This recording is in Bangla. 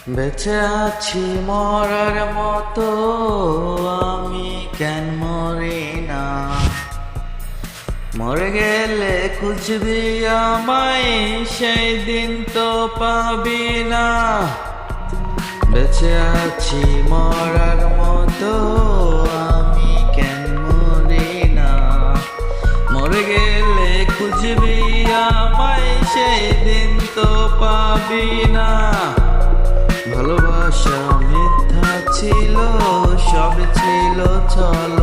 বেঁচে আছি মরার মতো, আমি কেন মরি না? মরে গেলে খুঁজবি আমায়, সেই দিন তো পাবি না। বেঁচে আছি মরার মতো, আমি কেন মরি না? মরে গেলে খুঁজবি আমায়, সেই দিন তো পাবি না। ভালোবাসা মিথ্যা ছিল, সব ছিল ছল